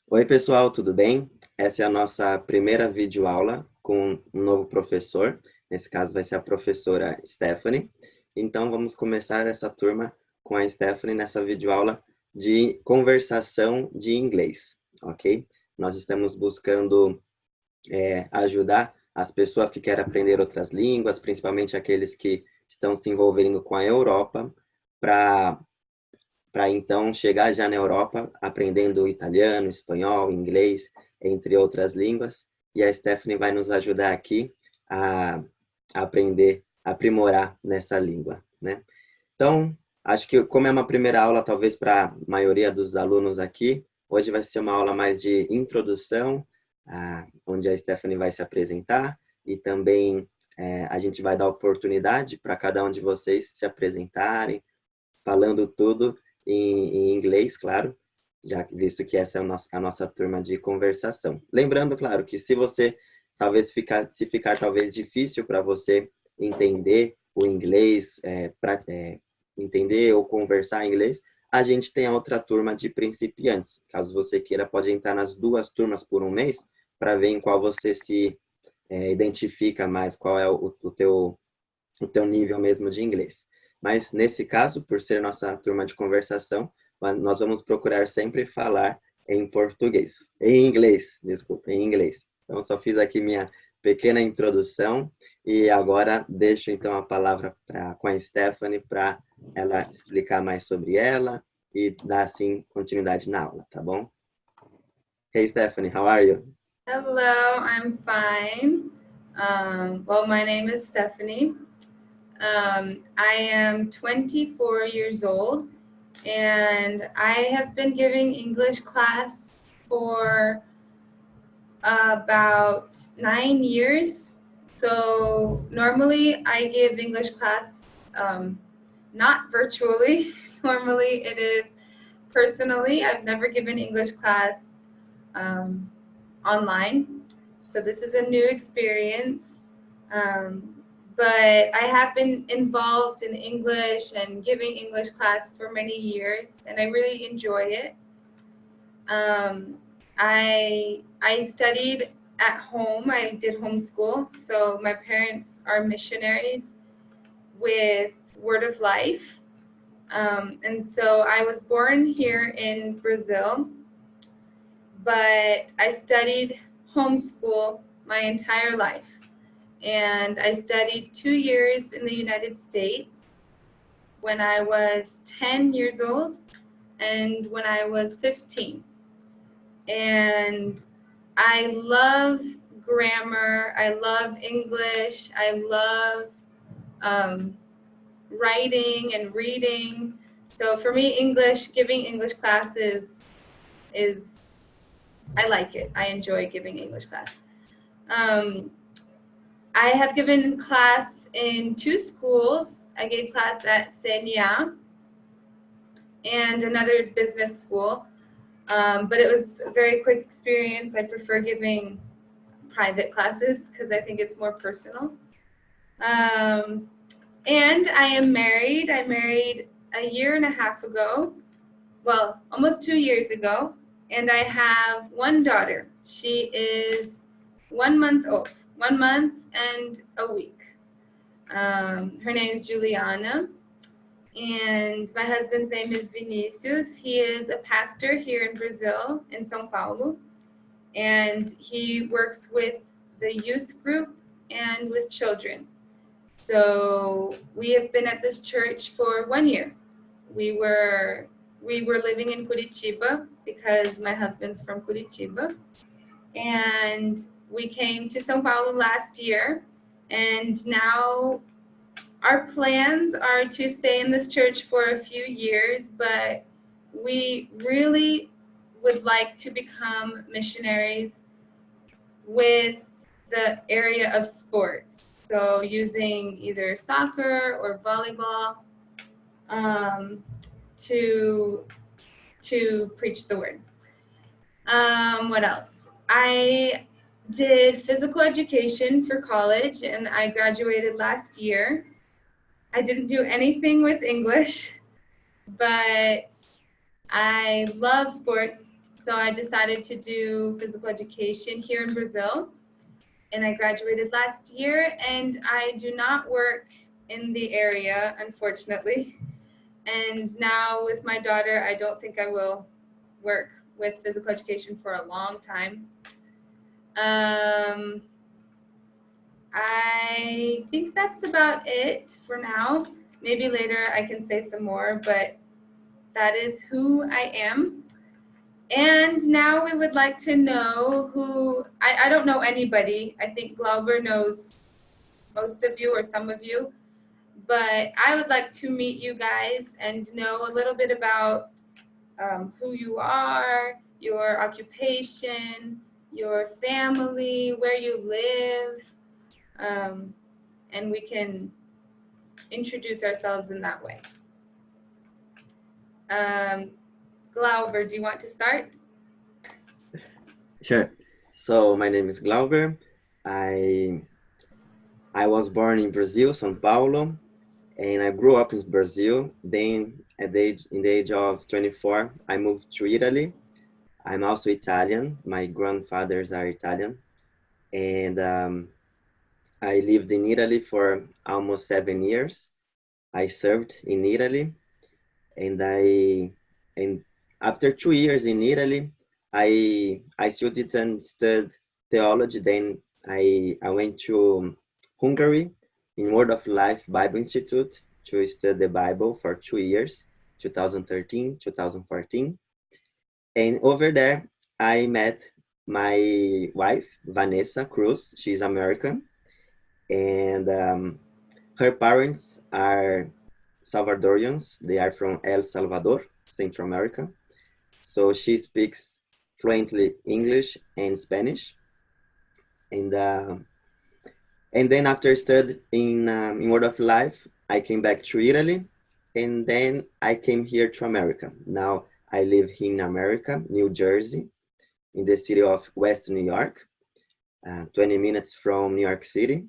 Oi, pessoal, tudo bem? Essa é a nossa primeira videoaula com um novo professor. Nesse caso vai ser a professora Stephanie. Então, vamos começar essa turma com a Stephanie nessa videoaula de conversação de inglês, ok? Nós estamos buscando ajudar as pessoas que querem aprender outras línguas, principalmente aqueles que estão se envolvendo com a Europa, para então chegar já na Europa aprendendo italiano, espanhol, inglês, entre outras línguas. E a Stephanie vai nos ajudar aqui a aprender, a aprimorar nessa língua, né? Então, acho que como é uma primeira aula, talvez para a maioria dos alunos aqui, hoje vai ser uma aula mais de introdução, onde a Stephanie vai se apresentar e também a gente vai dar oportunidade para cada um de vocês se apresentarem, falando tudo em inglês, claro, já visto que essa é a nossa turma de conversação. Lembrando, claro, que se você se ficar talvez difícil para você entender o inglês, entender ou conversar em inglês, a gente tem a outra turma de principiantes. Caso você queira, pode entrar nas duas turmas por um mês para ver em qual você se identifica mais, qual é o teu nível mesmo de inglês. Mas nesse caso, por ser nossa turma de conversação, nós vamos procurar sempre falar em português, em inglês, desculpa, em inglês. Então, só fiz aqui minha pequena introdução e agora deixo então a palavra com a Stephanie para ela explicar mais sobre ela e dar assim continuidade na aula, tá bom? Hey Stephanie, how are you? Hello, I'm fine. Well, my name is Stephanie. I am 24 years old, and I have been giving English class for about 9 years. So normally I give English class not virtually. Normally it is personally. I've never given English class online. So this is a new experience. But I have been involved in English and giving English class for many years, and I really enjoy it. I studied at home. I did homeschool, so my parents are missionaries with Word of Life. And so I was born here in Brazil, but I studied homeschool my entire life. And I studied 2 years in the United States when I was 10 years old and when I was 15. And I love grammar, I love English, I love writing and reading. So for me, giving English classes I like it. I enjoy giving English class. I have given class in 2 schools. I gave class at CNA and another business school, but it was a very quick experience. I prefer giving private classes because I think it's more personal. And I am married. I married a year and a half ago, well, almost 2 years ago, and I have one daughter. She is 1 month old, 1 month and a week. Her name is Juliana, and my husband's name is Vinicius. He is a pastor here in Brazil, in São Paulo, and he works with the youth group and with children. So we have been at this church for 1 year. We were living in Curitiba because my husband's from Curitiba, and we came to São Paulo last year, and now our plans are to stay in this church for a few years, but we really would like to become missionaries with the area of sports. So using either soccer or volleyball to preach the word. What else? I did physical education for college, and I graduated last year. I didn't do anything with English, but I love sports, So I decided to do physical education here in Brazil. And I graduated last year, and I do not work in the area, unfortunately. And now with my daughter, I don't think I will work with physical education for a long time. I think that's about it for now. Maybe later I can say some more, but that is who I am. And now we would like to know who, I don't know anybody. I think Glauber knows most of you or some of you, but I would like to meet you guys and know a little bit about who you are, your occupation, your family, where you live, and we can introduce ourselves in that way. Glauber, do you want to start? Sure. So my name is Glauber. I was born in Brazil, São Paulo, and I grew up in Brazil. Then in the age of 24, I moved to Italy. I'm also Italian. My grandfathers are Italian. And I lived in Italy for almost 7 years. I served in Italy. And after 2 years in Italy, I still didn't study theology. Then I went to Hungary in Word of Life Bible Institute to study the Bible for 2 years, 2013, 2014. And over there, I met my wife, Vanessa Cruz. She's American. And her parents are Salvadorians. They are from El Salvador, Central America. So she speaks fluently English and Spanish. And then after studying in Word of Life, I came back to Italy, and then I came here to America. Now I live in America, New Jersey, in the city of West New York, 20 minutes from New York City.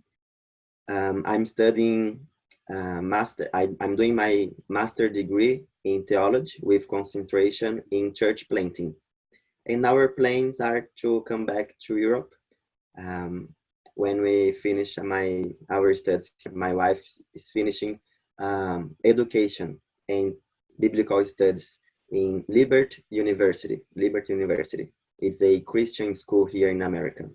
I'm studying I'm doing my master degree in theology with concentration in church planting. And our plans are to come back to Europe when we finish our studies. My wife is finishing education and biblical studies in Liberty University. It's a Christian school here in America.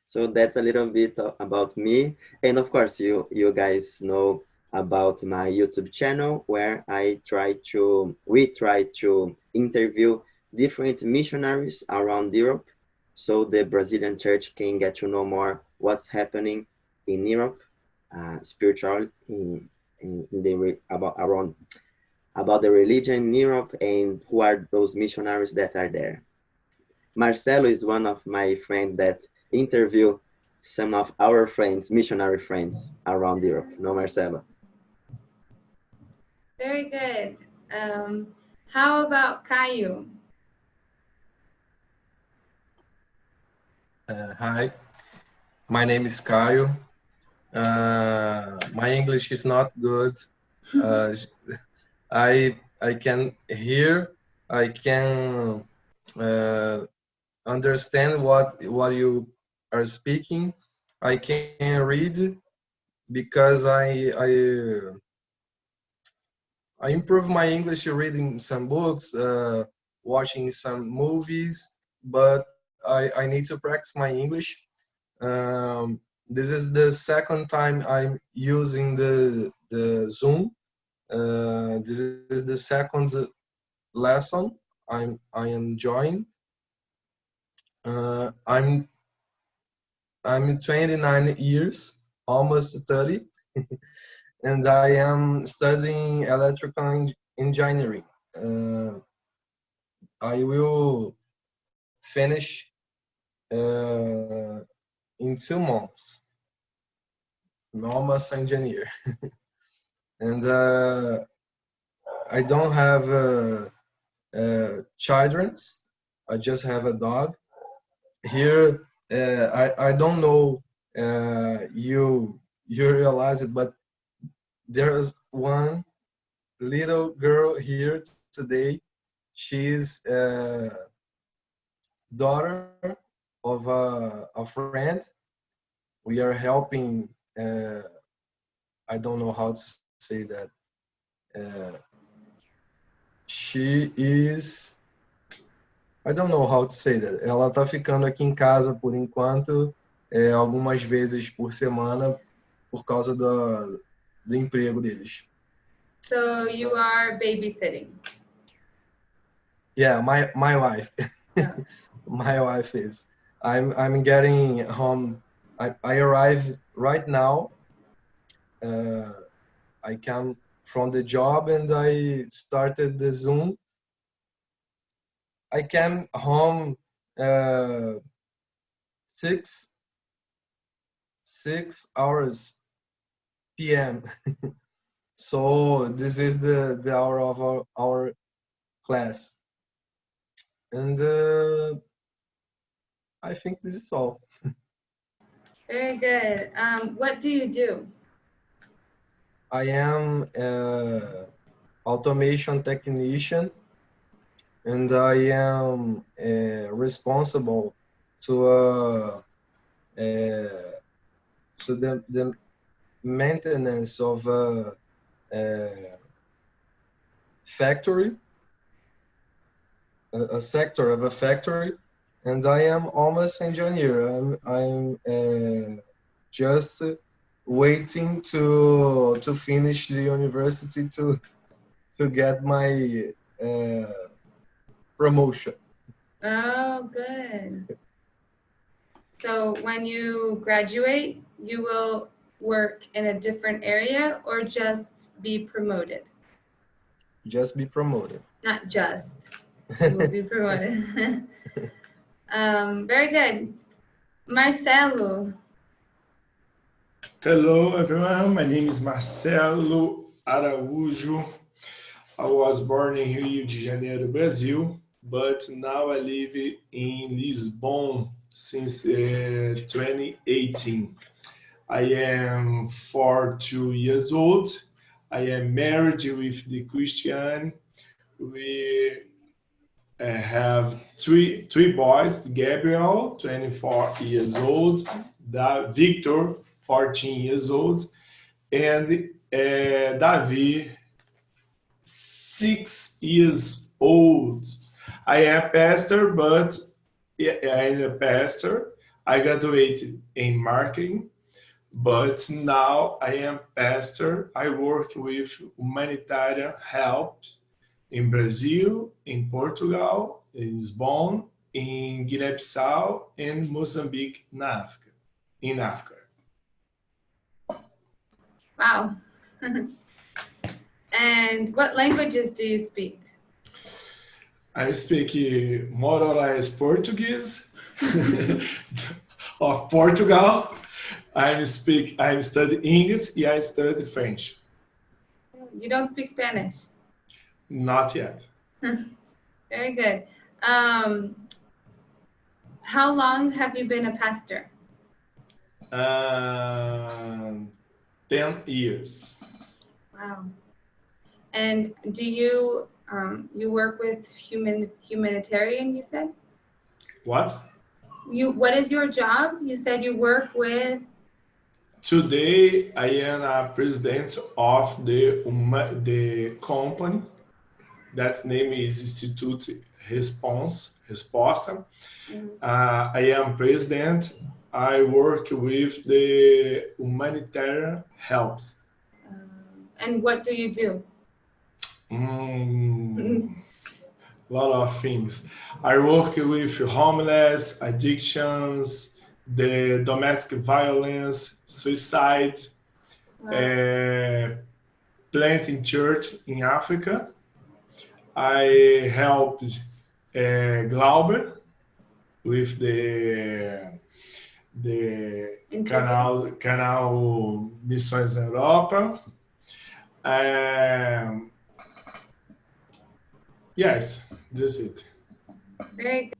So that's a little bit about me. And of course, you guys know about my YouTube channel, where we try to interview different missionaries around Europe, so the Brazilian church can get to know more what's happening in Europe, spiritual about the religion in Europe, and who are those missionaries that are there. Marcelo is one of my friends that interview some of our friends, missionary friends around Europe. No, Marcelo? Very good. How about Caio? Hi, my name is Caio. My English is not good. I can hear, I can understand what you are speaking. I can read because I improve my English reading some books, watching some movies, but I need to practice my English. This is the second time I'm using the Zoom. This is the second lesson I am joining. I'm 29 years, almost 30, and I am studying electrical engineering. I will finish in 2 months. I'm almost engineer. And I don't have children. I just have a dog. Here, I don't know you realize it, but there's one little girl here today. She's daughter of a friend. We are helping. I don't know how to say that. She is. I don't know how to say that. Ela tá ficando aqui em casa por enquanto, algumas vezes por semana, por causa do emprego deles. So you are babysitting. Yeah, my wife. Yeah. My wife is. I'm getting home. I arrive right now. I come from the job and I started the Zoom. I came home 6 hours p.m. So this is the hour of our class, and I think this is all. Very good. What do you do? I am automation technician, and I am responsible to the maintenance of a factory, a sector of a factory, and I am almost engineer. I'm just waiting to finish the university to get my promotion. Oh, good. So when you graduate, you will work in a different area or just be promoted? Just be promoted. Not just. You will be promoted. Very good. Marcelo. Hello, everyone. My name is Marcelo Araújo. I was born in Rio de Janeiro, Brazil, but now I live in Lisbon since 2018. I am 42 years old. I am married with the Christian. We have three boys: Gabriel, 24 years old; Victor, 14 years old; and Davi, 6 years old. I am pastor, but I'm a pastor. I graduated in marketing, but now I am pastor. I work with humanitarian help in Brazil, in Portugal, in Lisbon, in Guinea-Bissau, and Mozambique, in Africa. Wow. And what languages do you speak? I speak more or less Portuguese of Portugal. I study English, and I study French. You don't speak Spanish? Not yet. Very good. How long have you been a pastor? 10 years. Wow. And do you you work with humanitarian, you said? What? What is your job? You said you work with? Today, I am a president of the company. That name is Institute Resposta. I am president. I work with the humanitarian helps. And what do you do? A lot of things. I work with homeless, addictions, the domestic violence, suicide, planting church in Africa. I helped Glauber with the Canal Missões na Europa. Yes, that's it. Very good.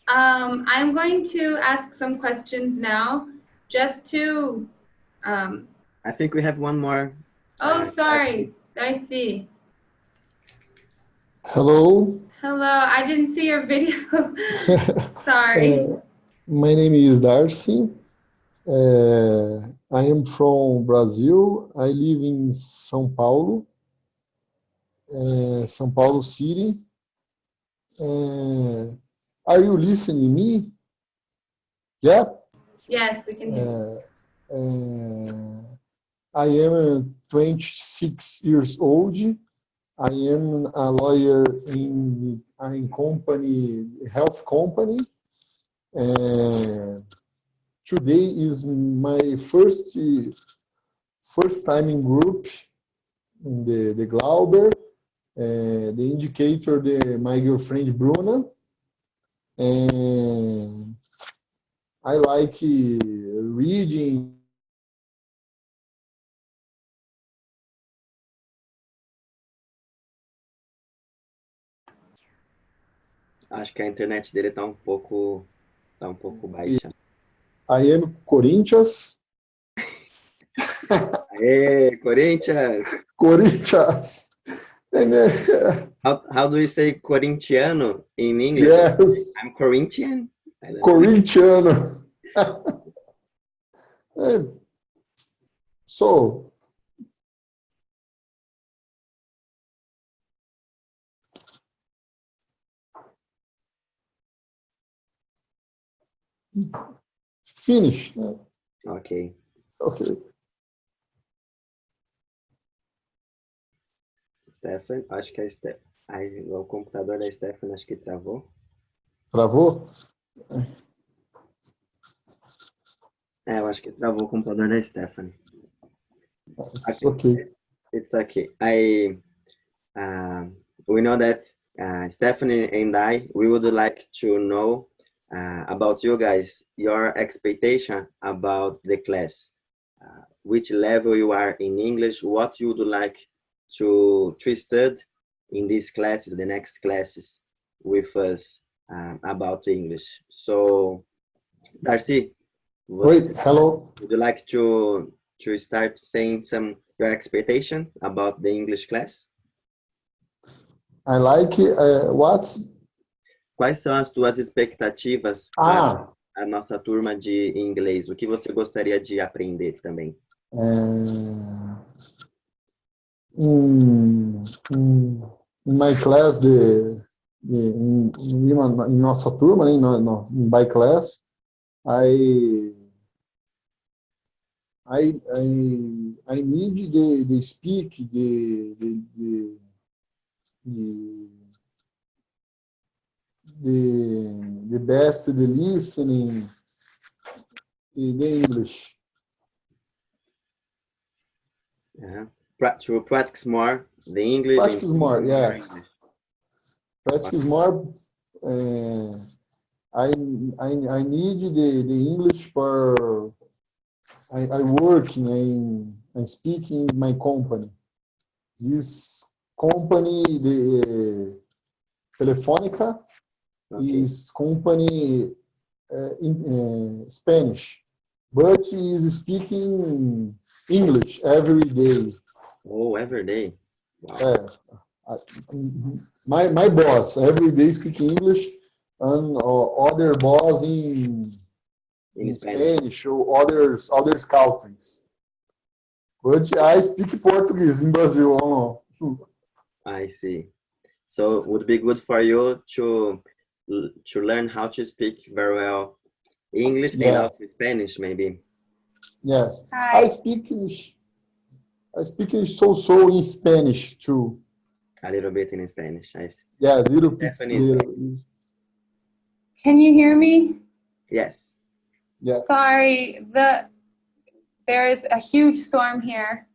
I'm going to ask some questions now, just to. I think we have one more. Oh, sorry. I see. Hello. Hello, I didn't see your video. Sorry. My name is Darcy. I am from Brazil. I live in São Paulo, São Paulo City. Are you listening me? Yeah. Yes, we can hear you. I am 26 years old. I am a lawyer in a health company. Today is my first time in group in the Glauber, the indicator, my girlfriend Bruna, and I like reading. Acho que a internet dele tá um pouco baixa. I am Corinthians. Aê, Corinthians! Corinthians. How do you say corintiano in English? Yes. I'm Corinthian. Corintiano. So, finish. Ok. Okay. Stefan, acho que o computador da Stefan acho que travou. Travou? Eu acho que travou o computador da Stefan. Okay. It's okay. We know that Stephanie and we would like to know about you guys, your expectation about the class, which level you are in English, what you would like to study in these classes, the next classes with us about English. So, Darcy, Wait, hello. would you like to start saying your expectation about the English class? I like what? Quais são as tuas expectativas para a nossa turma de inglês? O que você gostaria de aprender também? In my class, em nossa turma, in my class, I need the speak the best, the listening, the English. To practice more the English. Practice more, yes. Practice more. I need the English for. I work I speak in my company. This company, the Telefónica, is company in Spanish, but he is speaking English every day. Oh, every day. Wow. My boss every day speak English, and other boss in Spanish or other countries. But I speak Portuguese in Brazil. I see. So it would be good for you to learn how to speak very well English and also Spanish, maybe. Yes. Hi. I speak so in Spanish too. A little bit in Spanish, I see. Yeah, a little bit. Can you hear me? Yes. Yeah. Sorry, there's a huge storm here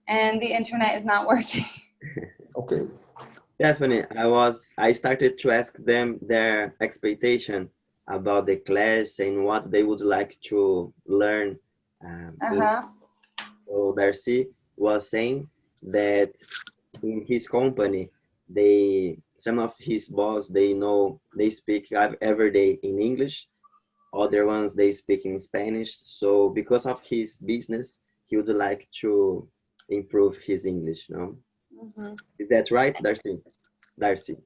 and the internet is not working. Okay. Definitely. I started to ask them their expectation about the class and what they would like to learn. So Darcy was saying that in his company, some of his boss, they speak every day in English. Other ones, they speak in Spanish. So because of his business, he would like to improve his English, no? Mm-hmm. Is that right, Darcy? Darcy.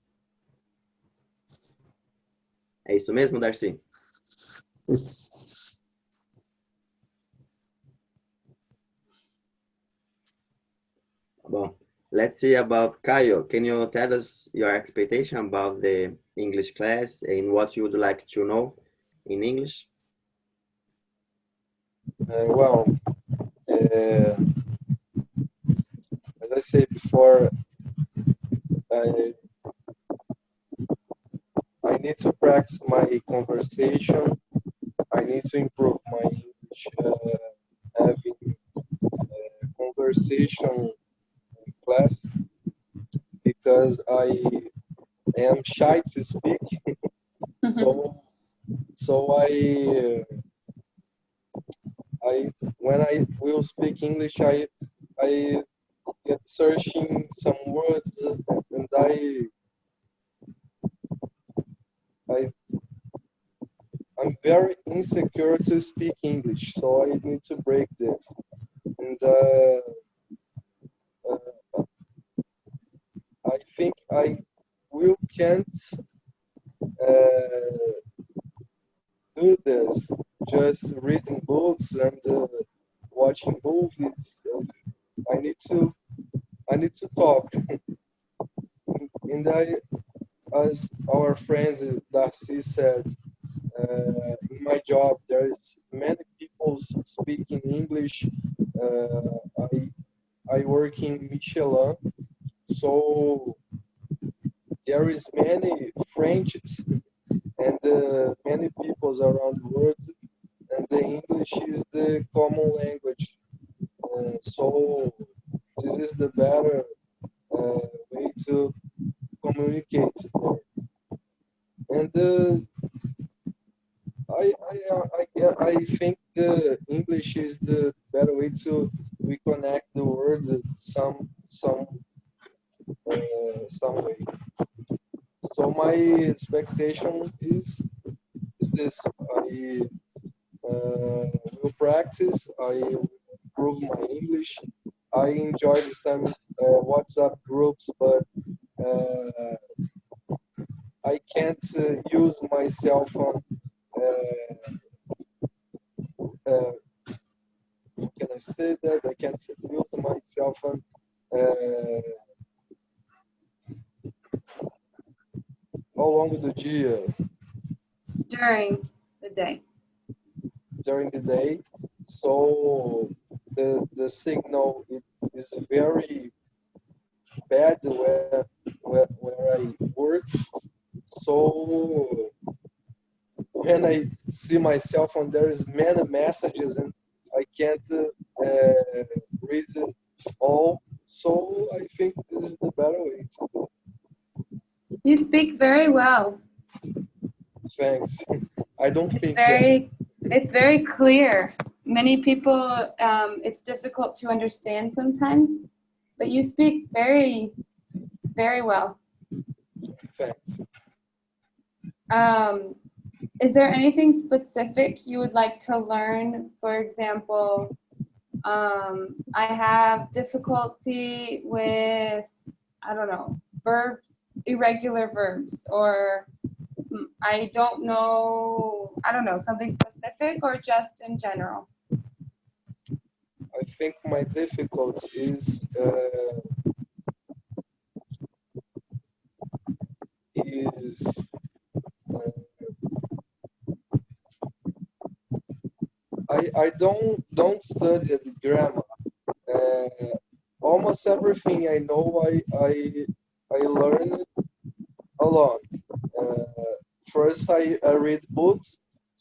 É isso mesmo, Darcy? Bom, let's see about Caio. Can you tell us your expectation about the English class and what you would like to know in English? Well, as I said before, I need to practice my conversation. I need to improve my English, having conversation in class, because I am shy to speak. So when I will speak English, I get searching some words, and I'm very insecure to speak English, so I need to break this. And I think I can't do this just reading books and watching movies. I need to talk. And as our friend Darcy said, in my job there is many people speaking English. I work in Michelin, so there is many Frenches and many peoples around the world, and the English is the common language. So this is the better way to communicate. And I think the English is the better way to reconnect the words some way. So my expectation is this: I will practice. I will improve my English. I enjoy some WhatsApp groups, but I can't use my cell phone. Can I say that? I can't use my cell phone ao longo do dia. During the day. During the day. So the signal is very bad where I work. So when I see my cell phone, there is many messages and I can't read it all. So I think this is the better way to do it. You speak very well. Thanks. I don't think it's very clear. Many people, it's difficult to understand sometimes, but you speak very, very well. Thanks. Is there anything specific you would like to learn? For example, I have difficulty with, I don't know, verbs, irregular verbs, or I don't know, something specific or just in general? I think my difficulty is I don't study the grammar. Almost everything I know I learned alone. First I read books,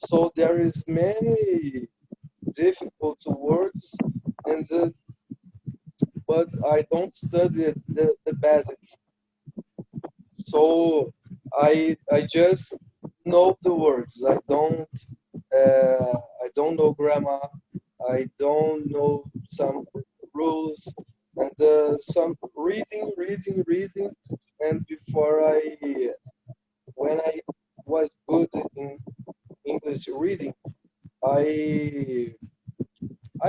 so there is many difficult words, and but I don't study the basic. So I just know the words. I don't know grammar. I don't know some rules, and some reading, and when I was good in English reading, I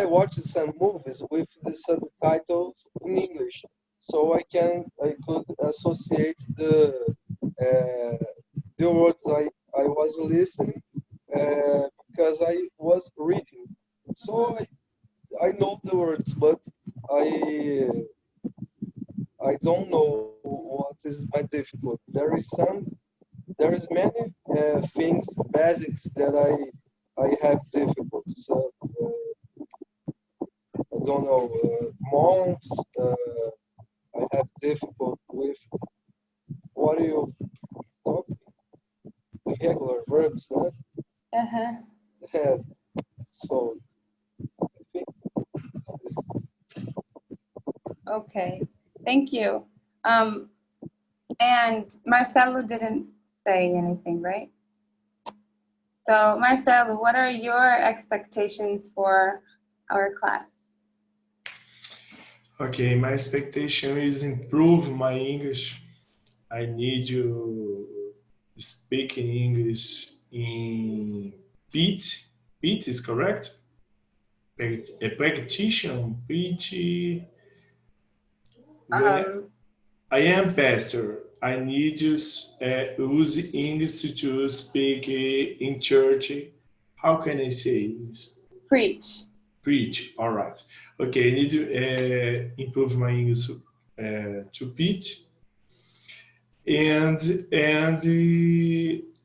watched some movies with the subtitles in English. so I could associate the words I was listening because I was reading. So I know the words, but I don't know what is my difficult. There is many things, basics that I have difficult. So I don't know months. I have difficult with what do you talk? Irregular verbs, huh? Uh-huh. Yeah. So I think this. Okay, thank you. And Marcelo didn't say anything, right? So Marcelo, what are your expectations for our class? Okay, my expectation is improve my English. I need to speak in English in Pete. Pete is correct? A practitioner, Pete. I am pastor. I need to use English to speak in church. How can I say this? Preach. Preach. All right. Okay, I need to improve my English to preach. And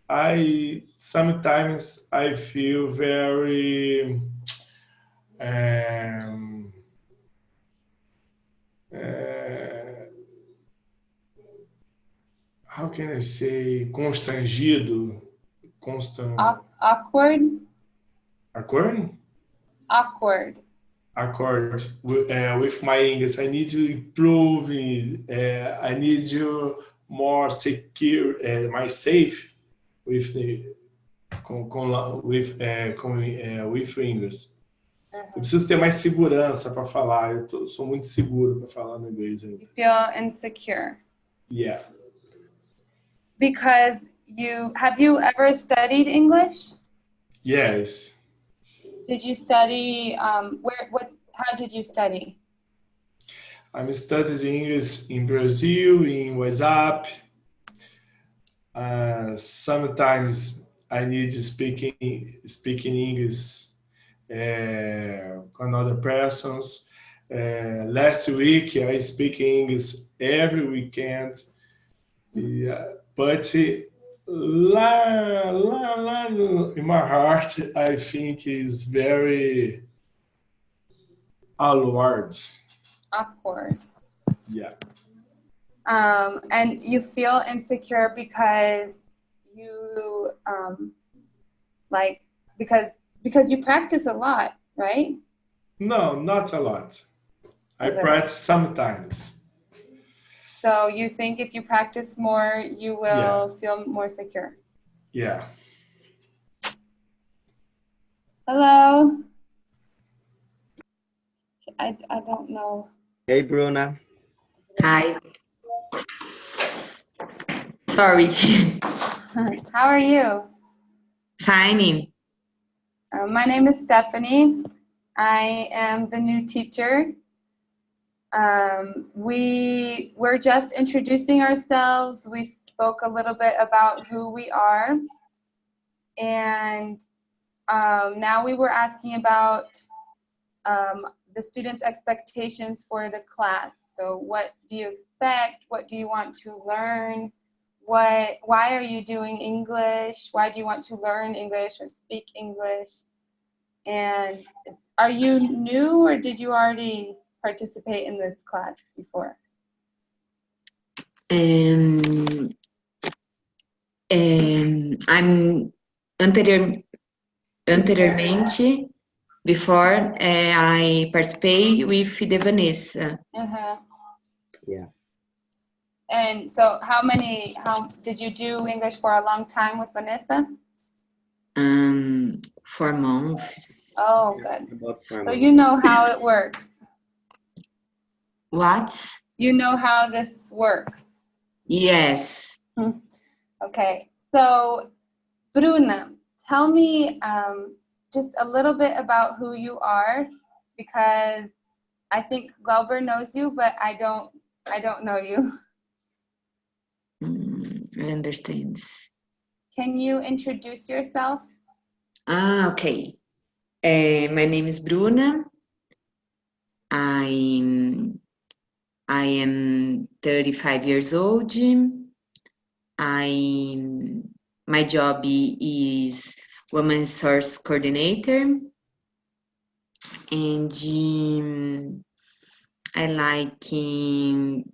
I sometimes I feel very how can I say constrangido? Awkward? Awkward? Awkward. Awkward with my English. I need to improve. I need to more secure, mais safe with the with English. Eu preciso ter mais segurança para falar. Sou muito seguro para falar no inglês ainda. You feel insecure. Yeah. Because have you ever studied English? Yes. Did you study how did you study? I'm studying English in Brazil, in WhatsApp. Sometimes I need to speak in English with other persons. Last week I speak English every weekend. Yeah, but lá in my heart, I think is very awkward. Awkward. Yeah. And you feel insecure because you because you practice a lot, right? No, not a lot. I practice sometimes. So you think if you practice more, you will feel more secure? Yeah. Hello. I don't know. Hey, Bruna. Hi. Sorry. How are you? Fine. My name is Stephanie. I am the new teacher. We're just introducing ourselves. We spoke a little bit about who we are. And now we were asking about the students' expectations for the class. So what do you expect? What do you want to learn? Why are you doing English? Why do you want to learn English or speak English? And are you new or did you already participate in this class before? I'm anteriormente, before I participated with the Vanessa. Yeah. And so how did you do English for a long time with Vanessa? 4 months. Oh, good. About 4 So months. you know how it works. What? You know how this works. Yes. Okay. So Bruna, tell me just a little bit about who you are, because I think Glauber knows you, but I don't I don't know you. I understand. Can you introduce yourself? Okay. My name is Bruna. I am 35 years old. My job is Women Resource Coordinator, and I like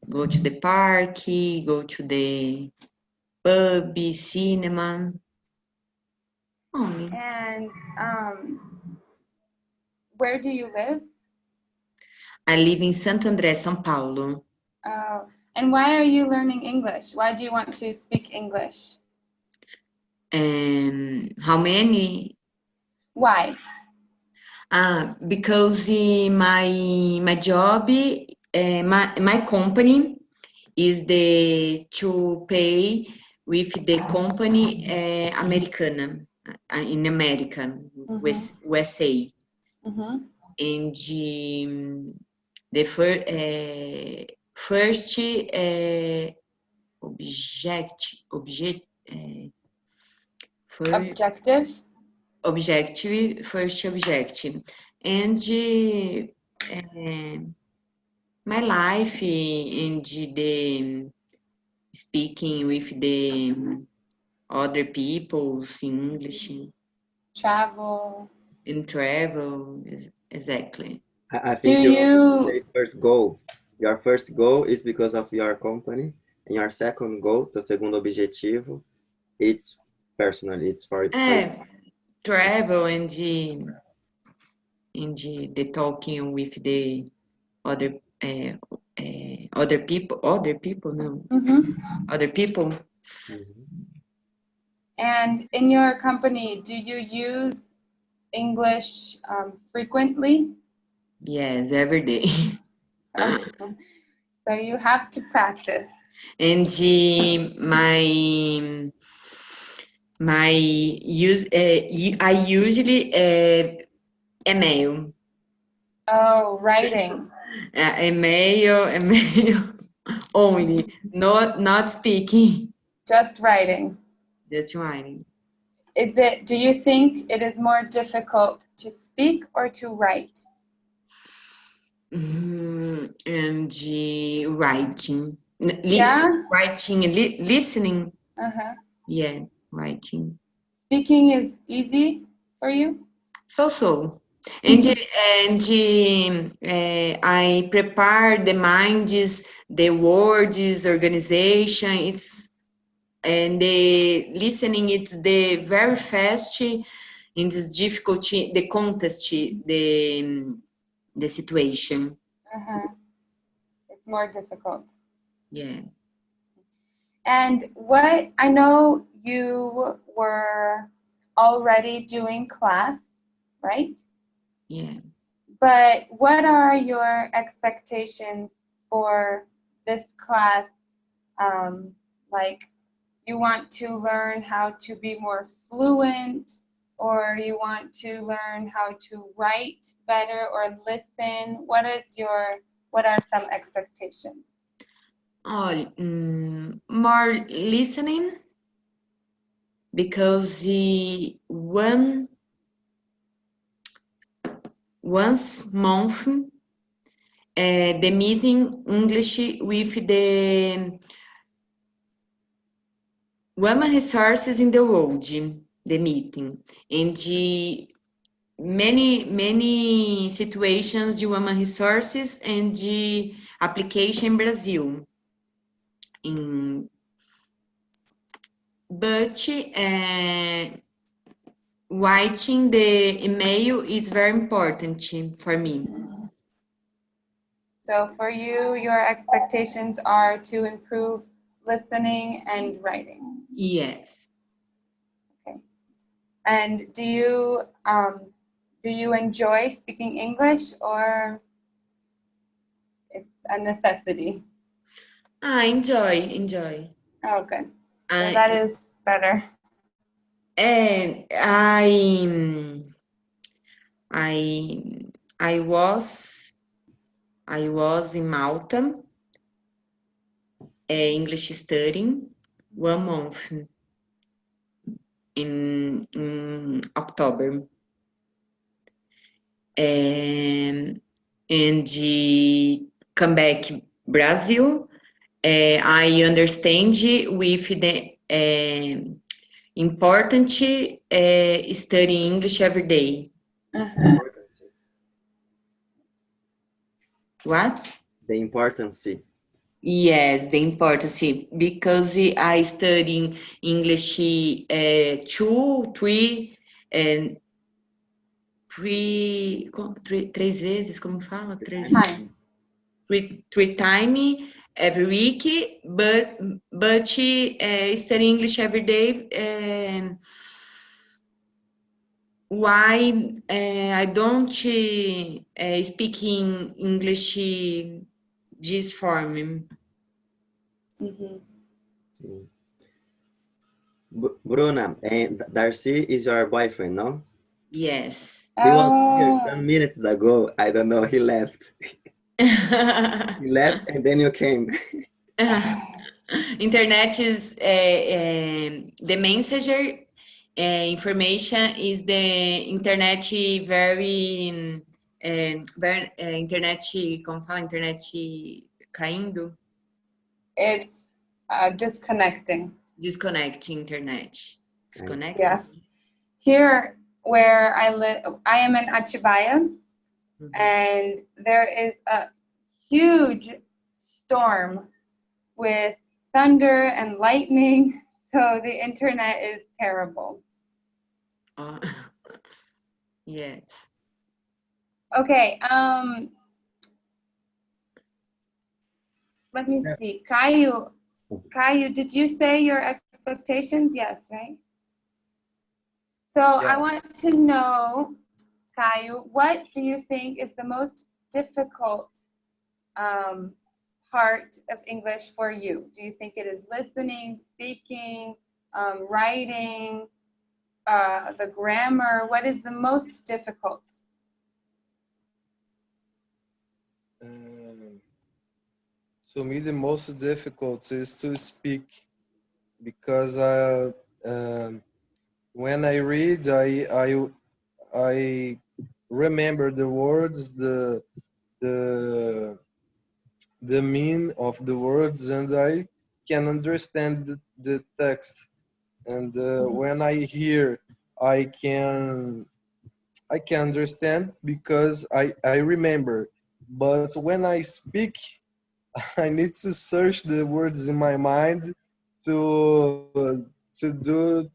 go to the park, go to the pub, cinema. Only. And where do you live? I live in Santo André, São Paulo. And why are you learning English? Why do you want to speak English? How many? Why? Because my job, my company is to pay with the company Americana in America, USA. And the first objective, and my life and the speaking with the other people in English. Travel. And travel, exactly. I think you say first goal. Your first goal is because of your company, and your second goal, teu segundo objetivo, it's personal, it's for travel and the talking with the other people, other people. And in your company, do you use English frequently? Yes, every day. So you have to practice. And I usually email. Oh, writing. Email only, not speaking. Just writing. Just writing. Do you think it is more difficult to speak or to write? And writing. Yeah? Writing and listening. Yeah, writing. Speaking is easy for you? So. And I prepare the minds, the words, organization. And the listening, it's the very fast in this difficulty, the context, the situation. It's more difficult. Yeah. And I know you were already doing class, right? Yeah. But what are your expectations for this class? Like, you want to learn how to be more fluent, or you want to learn how to write better or listen? What are some expectations? More listening, because once month the meeting English with the women resources in the world, the meeting, and many situations de women resources and the application in Brazil. But writing the email is very important for me. So for you, your expectations are to improve listening and writing. Yes. Okay. And do you enjoy speaking English, or it's a necessity? Enjoy. Oh, good. So that is better. And I was in Malta English studying 1 month in October. And come back Brazil. I understand with the important study English every day. Importance. What? The importance. Yes, the importance, because I study English 2, 3, and três vezes, como fala? Three times every week, but study English every day. Why I don't speak in English this form? Bruna, and Darcy is your boyfriend, no? Yes. He was here some minutes ago. I don't know. He left. He left, and then you came. Internet is the messenger. Information is the internet very internet, como fala, internet caindo? It's disconnecting. Disconnecting internet. Disconnecting? Yeah. Here where I live, I am in Atibaia, and there is a huge storm with thunder and lightning, so the internet is terrible. Yes. Okay, let me see. Caio, did you say your expectations? Yes, right? So I want to know, Caio, what do you think is the most difficult part of English for you? Do you think it is listening, speaking, writing, the grammar? What is the most difficult? To me, the most difficult is to speak, because when I read, I remember the words, the meaning of the words, and I can understand the text. And when I hear, I can understand because I remember. But when I speak, I need to search the words in my mind to do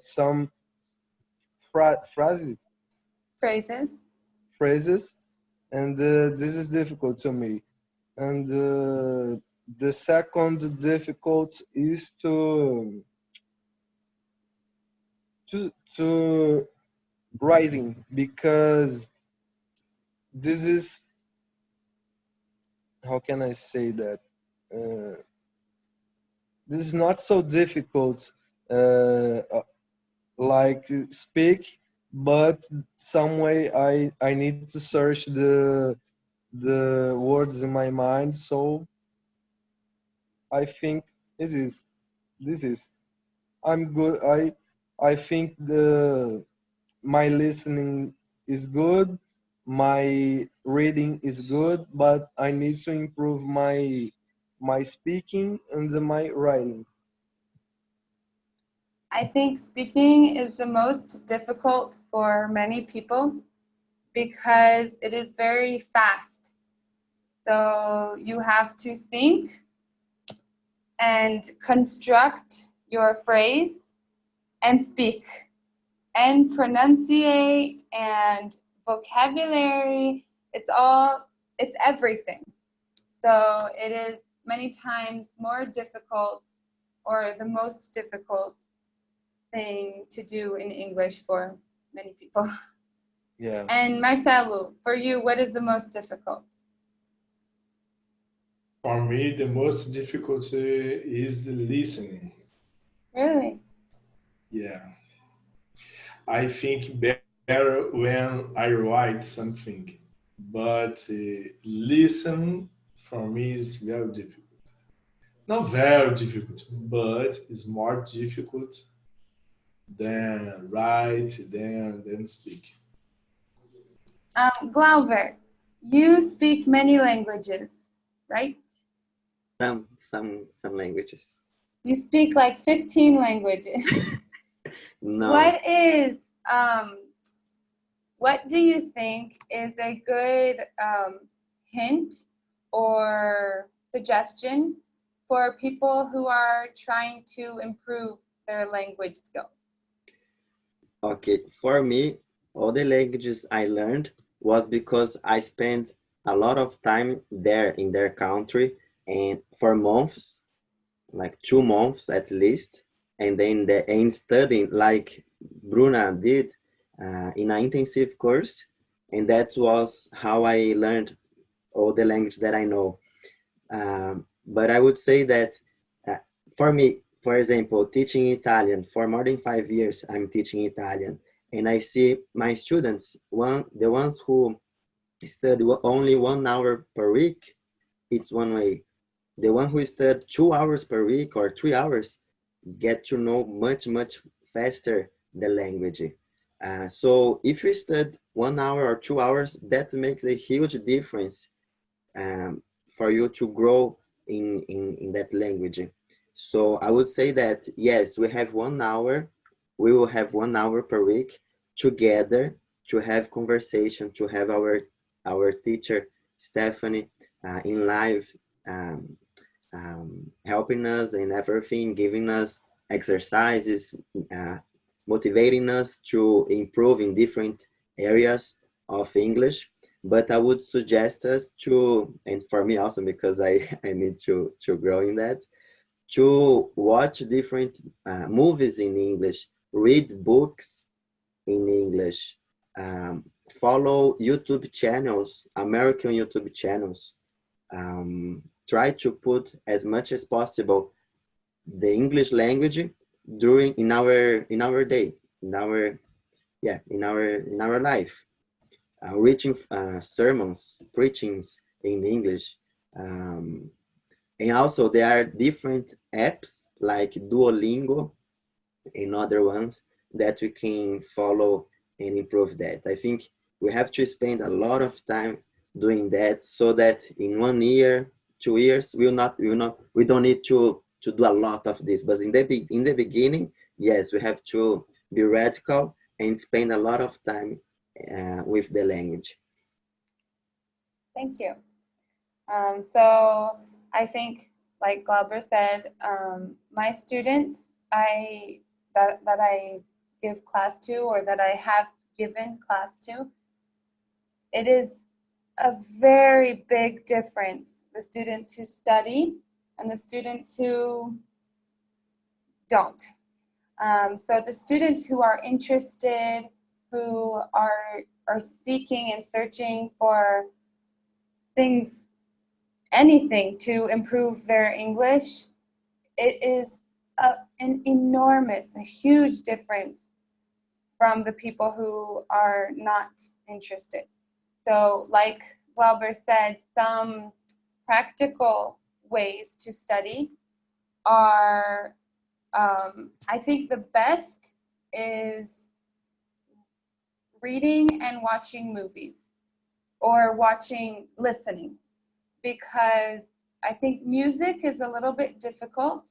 some phrases, and this is difficult to me. And the second difficult is to writing, because this is, how can I say that? This is not so difficult like speak, but some way I need to search the words in my mind. So I think this is I'm good. I think my listening is good, my reading is good, but I need to improve my speaking and my writing. I think speaking is the most difficult for many people because it is very fast. So you have to think and construct your phrase and speak and pronunciate and vocabulary. It's everything. So it is many times more difficult, or the most difficult thing to do in English for many people. Yeah. And Marcelo, for you, what is the most difficult? For me, the most difficult is the listening. Really? Yeah. I think better when I write something, but listen for me is very difficult. Not very difficult, but it's more difficult than write, than speak. Glauber, you speak many languages, right? Some languages. You speak like 15 languages. No. What do you think is a good hint or suggestion for people who are trying to improve their language skills? Okay, for me, all the languages I learned was because I spent a lot of time there in their country and for months, like 2 months at least, and then studying like Bruna did in an intensive course, and that was how I learned all the language that I know. But I would say that for me, for example, teaching Italian for more than 5 years, I'm teaching Italian, and I see my students, the ones who study only 1 hour per week, it's one way. The one who study 2 hours per week or 3 hours get to know much faster the language. So if you study 1 hour or 2 hours, that makes a huge difference um, for you to grow in that language. So I would say that, yes, we have 1 hour, we will have 1 hour per week together to have conversation, to have our teacher, Stephanie, in live, um, helping us and everything, giving us exercises, motivating us to improve in different areas of English. But I would suggest us to, and for me also because I need to grow in that, to watch different movies in English, read books in English, follow YouTube channels, American YouTube channels. Try to put as much as possible the English language during in our day, in our life. Reaching sermons, preachings in English. And also there are different apps like Duolingo and other ones that we can follow and improve that. I think we have to spend a lot of time doing that so that in 1 year, 2 years, we don't need to do a lot of this. But in the beginning, yes, we have to be radical and spend a lot of time with the language. Thank you. So I think, like Glauber said, my students that I give class to, or that I have given class to, it is a very big difference, the students who study and the students who don't. So the students who are interested, who are seeking and searching for things, anything to improve their English, it is an enormous, a huge difference from the people who are not interested. So like Glauber said, some practical ways to study are, I think the best is reading and watching movies, or listening, because I think music is a little bit difficult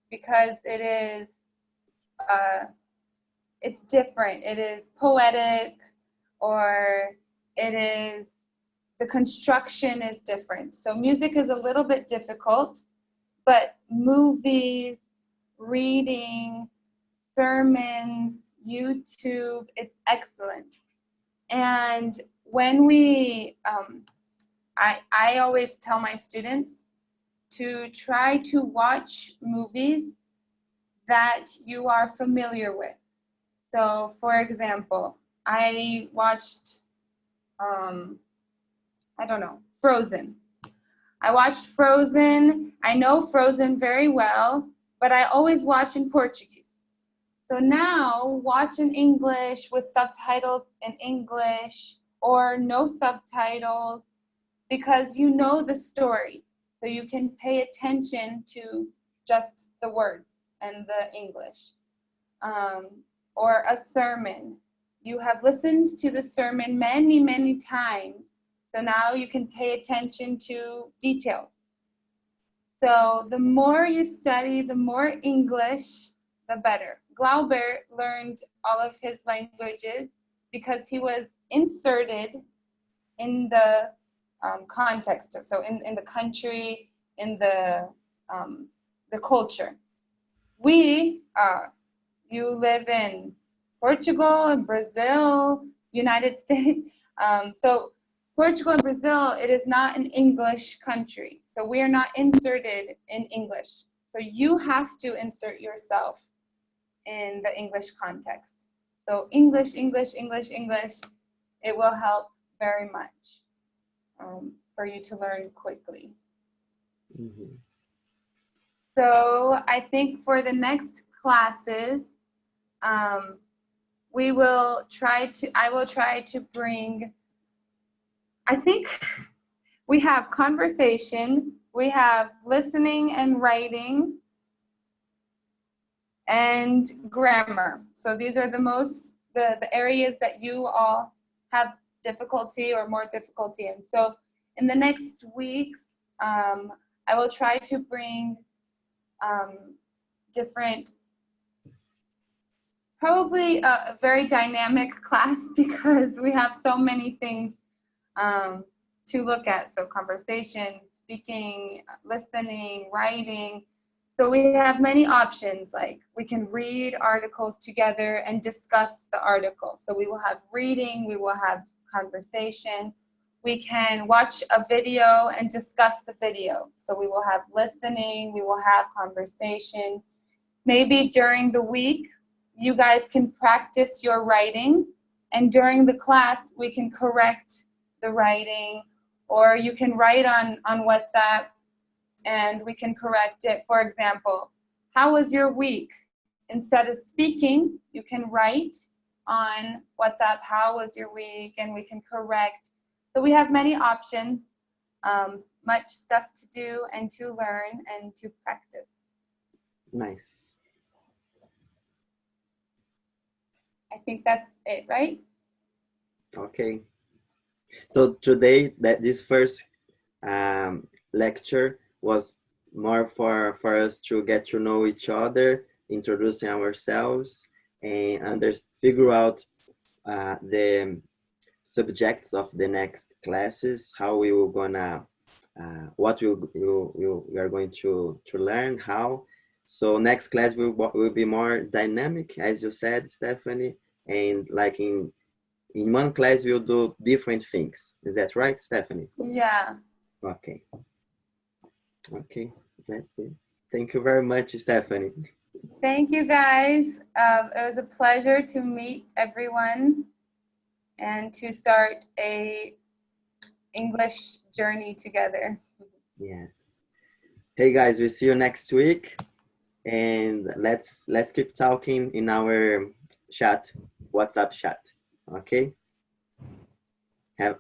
because it's different. It is poetic, or the construction is different. So music is a little bit difficult, but movies, reading, sermons, YouTube, it's excellent. And when I always tell my students to try to watch movies that you are familiar with. So, for example, I watched, Frozen. I watched Frozen. I know Frozen very well, but I always watch in Portuguese. So now watch in English with subtitles in English or no subtitles, because you know the story. so you can pay attention to just the words and the English. Or a sermon. You have listened to the sermon many, many times, so now you can pay attention to details. So the more you study, the more English, the better. Glauber learned all of his languages because he was inserted in the context, so in the country, in the culture. You live in Portugal and Brazil, United States. So Portugal and Brazil, it is not an English country. So we are not inserted in English. So you have to insert yourself in the English context. So English, English, English, English, it will help very much for you to learn quickly. Mm-hmm. So I think for the next classes, I will try to bring, I think we have conversation, we have listening and writing, and grammar. So these are the areas that you all have difficulty or more difficulty in. So in the next weeks, I will try to bring different, probably a very dynamic class because we have so many things to look at. So conversation, speaking, listening, writing. So we have many options, like we can read articles together and discuss the article. So we will have reading, we will have conversation. We can watch a video and discuss the video. So we will have listening, we will have conversation. Maybe during the week, you guys can practice your writing, and during the class, we can correct the writing, or you can write on WhatsApp and we can correct it. For example, how was your week? Instead of speaking, you can write on WhatsApp, how was your week? And we can correct. So we have many options, much stuff to do and to learn and to practice. Nice. I think that's it, right? Okay. So today, this first lecture was more for us to get to know each other, introducing ourselves, and figure out the subjects of the next classes, how we will gonna, what we are going to learn, how. So next class will be more dynamic, as you said, Stephanie, and like in one class we'll do different things. Is that right, Stephanie? Yeah. Okay. Okay, that's it. Thank you very much, Stephanie. Thank you, guys. It was a pleasure to meet everyone and to start a English journey together. Yes. Hey guys, we'll see you next week, and let's keep talking in our chat, WhatsApp chat. Okay. Have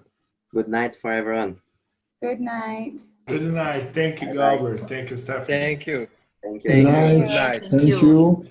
good night for everyone. Good night. Good night. Thank you, Bye-bye. Glauber. Thank you, Stephanie. Thank you. Thank you. Good night. Good night. Thank you.